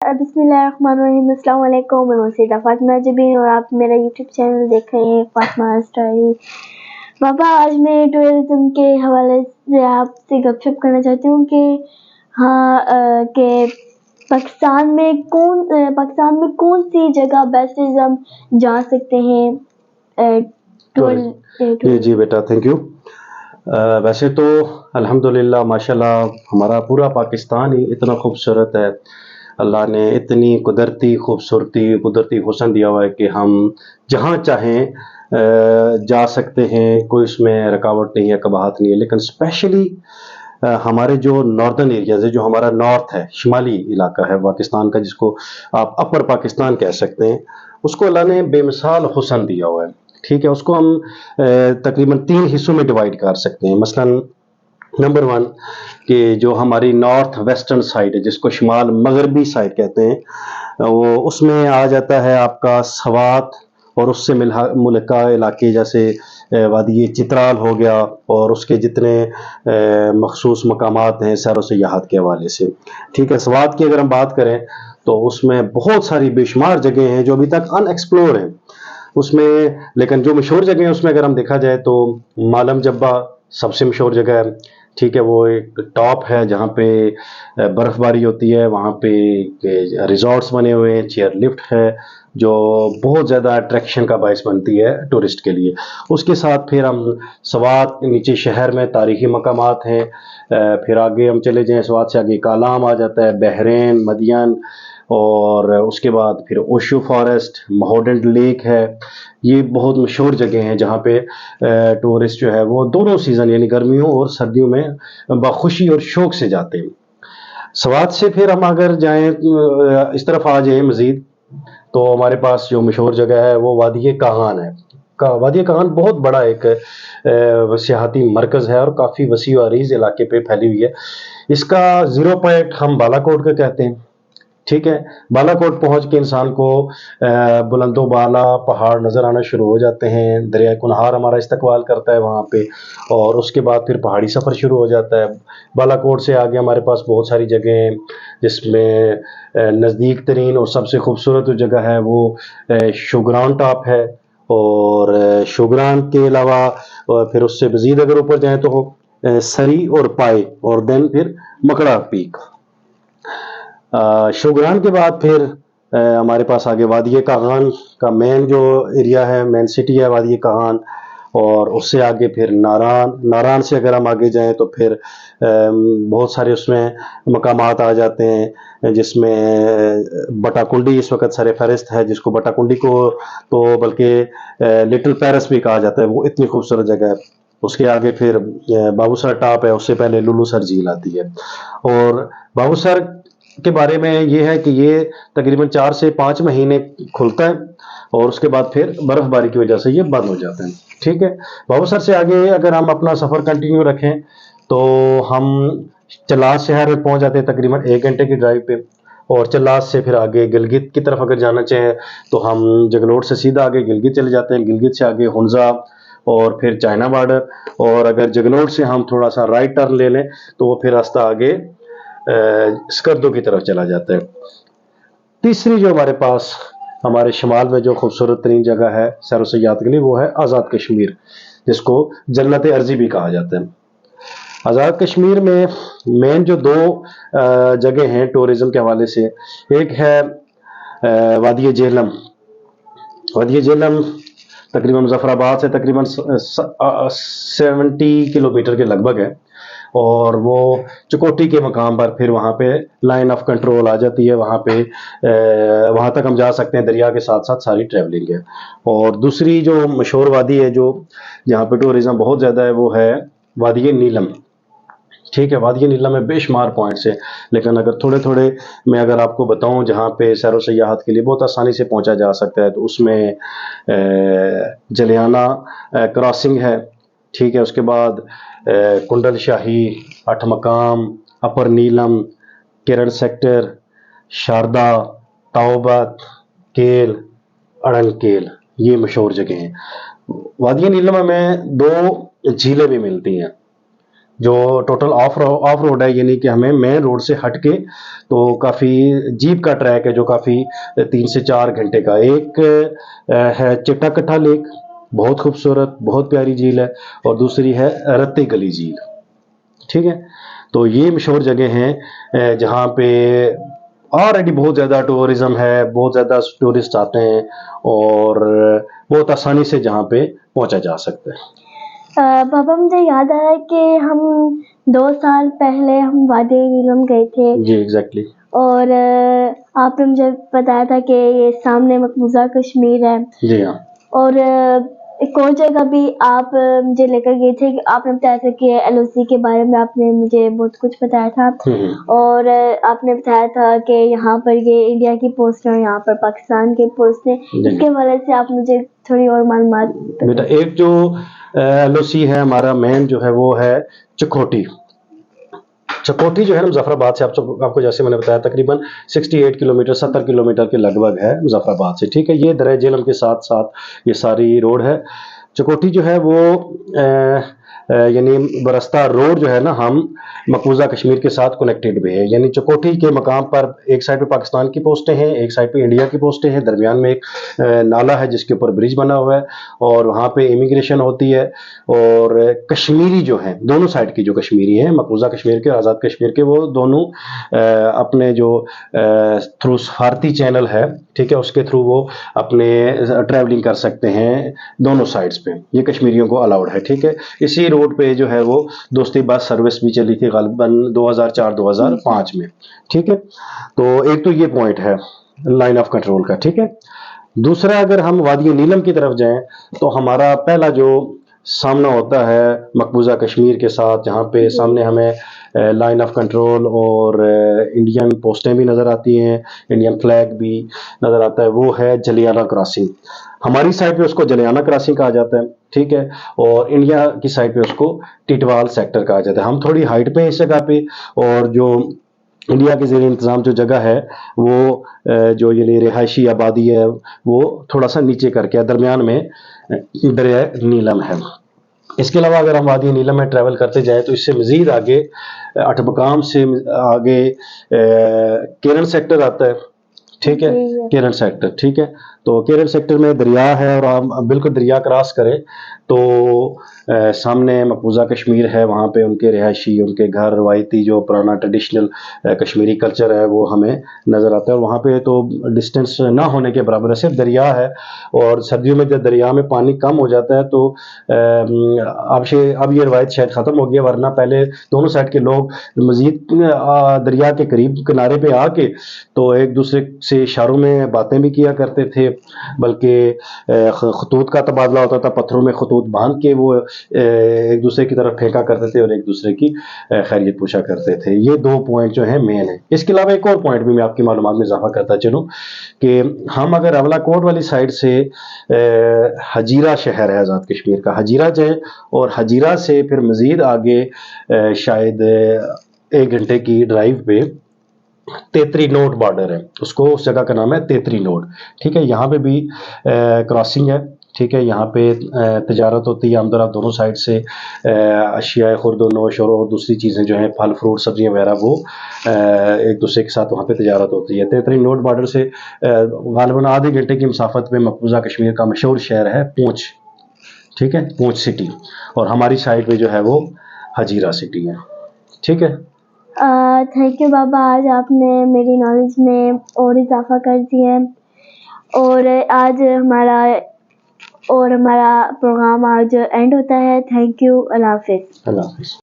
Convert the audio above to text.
बिस्मिल्लाहिर्रहमानिर्रहीम। अस्सलाम वालेकुम। मैं सैयदा फातिमा जबीन और आप मेरा यूट्यूब चैनल देख रहे हैं फातिमा स्टोरी। पापा, आज मैं टूरिज्म के हवाले से आपसे गपशप करना चाहती हूँ कि कि पाकिस्तान में कौन सी जगह बेस्ट हम जा सकते हैं टूर। जी बेटा, थैंक यू। वैसे तो अल्हम्दुलिल्लाह माशाल्लाह हमारा पूरा पाकिस्तान ही इतना खूबसूरत है। अल्लाह ने इतनी कुदरती हुस्न दिया हुआ है कि हम जहाँ चाहें जा सकते हैं, कोई उसमें रुकावट नहीं है, कबाहत नहीं है। लेकिन स्पेशली हमारे जो नॉर्दर्न एरियाज है, जो हमारा नॉर्थ है, शिमाली इलाका है पाकिस्तान का, जिसको आप अपर पाकिस्तान कह सकते हैं, उसको अल्लाह ने बेमिसाल हुस्न दिया हुआ है। ठीक है, उसको हम तकरीबन 3 हिस्सों में डिवाइड कर सकते हैं। मसलन नंबर 1 कि जो हमारी नॉर्थ वेस्टर्न साइड है, जिसको शिमाल मगरबी साइड कहते हैं, वो उसमें आ जाता है आपका सवात और उससे मुल्का इलाके, जैसे वादी चित्राल हो गया और उसके जितने मखसूस मकामात हैं सैर व सियाहत के हवाले से। ठीक है, सवात की अगर हम बात करें तो उसमें बहुत सारी बेशुमार जगह हैं जो अभी तक अनएक्सप्लोर हैं उसमें। लेकिन जो मशहूर जगह है उसमें अगर हम देखा जाए तो मालम जब्बा सबसे मशहूर जगह है। ठीक है, वो एक टॉप है जहाँ पे बर्फ़बारी होती है, वहाँ पे रिजॉर्ट्स बने हुए हैं, चेयर लिफ्ट है, जो बहुत ज़्यादा अट्रैक्शन का बायस बनती है टूरिस्ट के लिए। उसके साथ फिर हम सवात नीचे शहर में तारीखी मकामात हैं। फिर आगे हम चले जाएँ, सवात से आगे कालाम आ जाता है, बहरैन, मदियन, और उसके बाद फिर ओशो फॉरेस्ट, महाडेंट लेक है। ये बहुत मशहूर जगह हैं जहाँ पे टूरिस्ट जो है वो दोनों सीज़न यानी गर्मियों और सर्दियों में बखुशी और शौक से जाते हैं। सवात से फिर हम अगर जाएं इस तरफ आ जाएं मज़ीद, तो हमारे पास जो मशहूर जगह है वो वादी कागान है। वादी कागान बहुत बड़ा एक सियाहती मरकज़ है और काफ़ी वसी व अरीज़ इलाके पे फैली हुई है। इसका ज़ीरो पॉइंट हम बालाकोट का कहते हैं। ठीक है, बालाकोट पहुंच के इंसान को बुलंदो बाला पहाड़ नज़र आना शुरू हो जाते हैं। दरिया कुनहार हमारा इस्तकबाल करता है वहाँ पे, और उसके बाद फिर पहाड़ी सफ़र शुरू हो जाता है। बालाकोट से आगे हमारे पास बहुत सारी जगह हैं, जिसमें नज़दीक तरीन और सबसे खूबसूरत जगह है वो शुगरान टॉप है, और शुगरान के अलावा फिर उससे मज़ीद अगर ऊपर जाएँ तो सरी और पाए, और देन फिर मकड़ा पीक। शुगरान के बाद फिर हमारे पास आगे वादी कागान का मेन जो एरिया है, मेन सिटी है वादी कागान, और उससे आगे फिर नारान से अगर हम आगे जाएं तो फिर बहुत सारे उसमें मकामात आ जाते हैं, जिसमें बटाकुंडी इस वक्त सर फहरिस्त है, जिसको बटाकुंडी को तो बल्कि लिटिल पेरिस भी कहा जाता है, वो इतनी खूबसूरत जगह है। उसके आगे फिर बाबूसर टॉप है, उससे पहले लुलूसर झील आती है। और बाबूसर के बारे में ये है कि ये तकरीबन 4 से 5 महीने खुलता है और उसके बाद फिर बर्फबारी की वजह से ये बंद हो जाता है। ठीक है, बाबूसर से आगे अगर हम अपना सफ़र कंटिन्यू रखें तो हम चलास शहर में पहुंच जाते हैं तकरीबन 1 घंटे की ड्राइव पे, और चलास से फिर आगे गिलगित की तरफ अगर जाना चाहें तो हम जगलोट से सीधा आगे गिलगित चले जाते हैं। गिलगित से आगे हुंजा और फिर चाइना बॉर्डर, और अगर जगलोट से हम थोड़ा सा राइट टर्न ले लें तो वो फिर रास्ता आगे स्कर्दो की तरफ चला जाता है। तीसरी जो हमारे पास हमारे शिमाल में जो खूबसूरत तरीन जगह है सैर व सियाहत के लिए वो है आज़ाद कश्मीर, जिसको जन्नत अर्जी भी कहा जाता है। आज़ाद कश्मीर में मेन जो 2 जगह हैं टूरिज्म के हवाले से, एक है वादी जेहलम। वादी जेहलम तकरीबन मुजफ्फराबाद से तकरीबन 70 किलोमीटर के लगभग है, और वो चकोटी के मकाम पर फिर वहाँ पे लाइन ऑफ कंट्रोल आ जाती है। वहाँ पे वहाँ तक हम जा सकते हैं, दरिया के साथ साथ सारी ट्रैवलिंग है। और दूसरी जो मशहूर वादी है जो जहाँ पे टूरिज़म बहुत ज़्यादा है वो है वादी नीलम। ठीक है, वादी नीलम में बेशुमार पॉइंट्स हैं, लेकिन अगर थोड़े थोड़े मैं अगर आपको बताऊं जहाँ पे सैर व सियाहत के लिए बहुत आसानी से पहुँचा जा सकता है, तो उसमें जलियाना क्रॉसिंग है। ठीक है, उसके बाद कुंडल शाही, 8 मकाम, अपर नीलम, केरल सेक्टर, शारदा, ताओबत, केल, अड़न केल, ये मशहूर जगह हैं। वादी नीलम में 2 झीलें भी मिलती हैं। جو ٹوٹل آف روڈ ہے، یعنی کہ ہمیں مین روڈ سے ہٹ کے تو کافی جیپ کا ٹریک ہے جو کافی 3 سے 4 گھنٹے کا. ایک ہے چٹا کٹھا لیک، بہت خوبصورت، بہت پیاری جھیل ہے، اور دوسری ہے رتے گلی جھیل. ٹھیک ہے، تو یہ مشہور جگہ ہیں جہاں پہ آلریڈی بہت زیادہ ٹورزم ہے، بہت زیادہ ٹورسٹ آتے ہیں، اور بہت آسانی سے جہاں پہ پہنچا جا سکتا ہے. بابا مجھے یاد آیا کہ ہم 2 سال پہلے ہم وادی نیلم گئے تھے. جی ایگزیکٹلی. اور آپ نے مجھے بتایا تھا کہ یہ سامنے مقبوضہ کشمیر ہے. جی ہاں. اور ایک اور جگہ بھی آپ مجھے لے کر گئے تھے، آپ نے بتایا تھا کہ LOC کے بارے میں آپ نے مجھے بہت کچھ بتایا تھا. اور آپ نے بتایا تھا کہ یہاں پر یہ انڈیا کی پوسٹ ہے، یہاں پر پاکستان کی پوسٹ ہے. اس کے حوالے سے آپ مجھے تھوڑی اور معلومات. بیٹا ایک جو LOC ہے ہمارا مین جو ہے وہ ہے چکوٹھی. چکوٹھی جو ہے نا مظفر آباد سے، آپ کو جیسے میں نے بتایا تقریباً 68 کلومیٹر 70 کلومیٹر کے لگ بھگ ہے مظفر آباد سے. ٹھیک ہے، یہ دریا جہلم کے ساتھ ساتھ یہ ساری روڈ ہے. چکوٹھی جو ہے وہ یعنی برستہ روڈ جو ہے نا، ہم مقبوضہ کشمیر کے ساتھ کنیکٹڈ بھی ہے. یعنی چکوٹھی کے مقام پر ایک سائڈ پہ پاکستان کی پوسٹیں ہیں، ایک سائڈ پہ انڈیا کی پوسٹیں ہیں، درمیان میں ایک نالا ہے جس کے اوپر برج بنا ہوا ہے، اور وہاں پہ امیگریشن ہوتی ہے. اور کشمیری جو ہیں، دونوں سائڈ کی جو کشمیری ہیں، مقبوضہ کشمیر کے اور آزاد کشمیر کے، وہ دونوں اپنے جو تھرو سفارتی چینل ہے، ٹھیک ہے، اس کے تھرو وہ اپنے ٹریولنگ کر سکتے ہیں دونوں سائڈز پہ. یہ کشمیریوں کو الاؤڈ ہے. ٹھیک ہے، اسی روڈ پہ جو ہے وہ دوستی بس سروس بھی چلی تھی غالباً 2004-2005 میں. ٹھیک ہے، تو ایک تو یہ پوائنٹ ہے لائن آف کنٹرول کا. ٹھیک ہے، دوسرا اگر ہم وادی نیلم کی طرف جائیں تو ہمارا پہلا جو سامنا ہوتا ہے مقبوضہ کشمیر کے ساتھ، جہاں پہ سامنے ہمیں لائن آف کنٹرول اور انڈین پوسٹیں بھی نظر آتی ہیں، انڈین فلیگ بھی نظر آتا ہے، وہ ہے جلیانہ کراسنگ. ہماری سائڈ پہ اس کو جلیانہ کراسنگ کہا جاتا ہے. ٹھیک ہے، اور انڈیا کی سائڈ پہ اس کو ٹٹوال سیکٹر کہا جاتا ہے. ہم تھوڑی ہائٹ پہ اس جگہ پہ، اور جو انڈیا کے زیر انتظام جو جگہ ہے وہ جو یعنی رہائشی آبادی ہے وہ تھوڑا سا نیچے کر کے درمیان میں دریا نیلم ہے. اس کے علاوہ اگر ہم وادی نیلم میں ٹریول کرتے جائیں تو اس سے مزید آگے اٹھبکام سے آگے کیرن سیکٹر آتا ہے. ٹھیک ہے، کیرن سیکٹر. ٹھیک ہے، تو کیرن سیکٹر میں دریا ہے، اور ہم بالکل دریا کراس کریں تو سامنے مقبوضہ کشمیر ہے. وہاں پہ ان کے رہائشی، ان کے گھر، روایتی جو پرانا ٹریڈیشنل کشمیری کلچر ہے وہ ہمیں نظر آتا ہے. اور وہاں پہ تو ڈسٹینس نہ ہونے کے برابر ہے، صرف دریا ہے. اور سردیوں میں جب دریا میں پانی کم ہو جاتا ہے تو اب یہ روایت شاید ختم ہو گیا، ورنہ پہلے دونوں سائڈ کے لوگ مزید دریا کے قریب کنارے پہ آ کے تو ایک دوسرے سے اشاروں میں باتیں بھی کیا کرتے تھے، بلکہ خطوط کا تبادلہ ہوتا تھا، پتھروں میں خطوط باندھ کے وہ ایک دوسرے کی طرف پھینکا کرتے تھے اور ایک دوسرے کی خیریت پوچھا کرتے تھے. یہ 2 پوائنٹ جو ہیں مین ہیں. اس کے علاوہ ایک اور پوائنٹ بھی میں آپ کی معلومات میں اضافہ کرتا چلوں کہ ہم اگر اولا کوٹ والی سائڈ سے حجیرہ شہر ہے آزاد کشمیر کا، حجیرہ جائیں، اور حجیرہ سے پھر مزید آگے شاید 1 گھنٹے کی ڈرائیو پہ تیتری نوٹ بارڈر ہے، اس جگہ کا نام ہے تیتری نوٹ. ٹھیک ہے، یہاں پہ بھی کراسنگ ہے. ٹھیک ہے، یہاں پہ تجارت ہوتی ہے، آمد و رفت دونوں سائڈ سے، اشیاء خرد و نوش اور دوسری چیزیں جو ہیں پھل فروٹ سبزیاں وغیرہ وہ ایک دوسرے کے ساتھ وہاں پہ تجارت ہوتی ہے. تیتری نوٹ بارڈر سے غالباً آدھے گھنٹے کی مسافت پہ مقبوضہ کشمیر کا مشہور شہر ہے پونچھ. ٹھیک ہے، پونچھ سٹی، اور ہماری سائڈ پہ جو ہے وہ حجیرہ سٹی ہے. ٹھیک ہے، تھینک یو بابا، آج آپ نے میری نالج میں اور اضافہ کر دیا ہے. اور آج ہمارا پروگرام آج اینڈ ہوتا ہے. تھینک یو، اللہ حافظ. اللہ حافظ.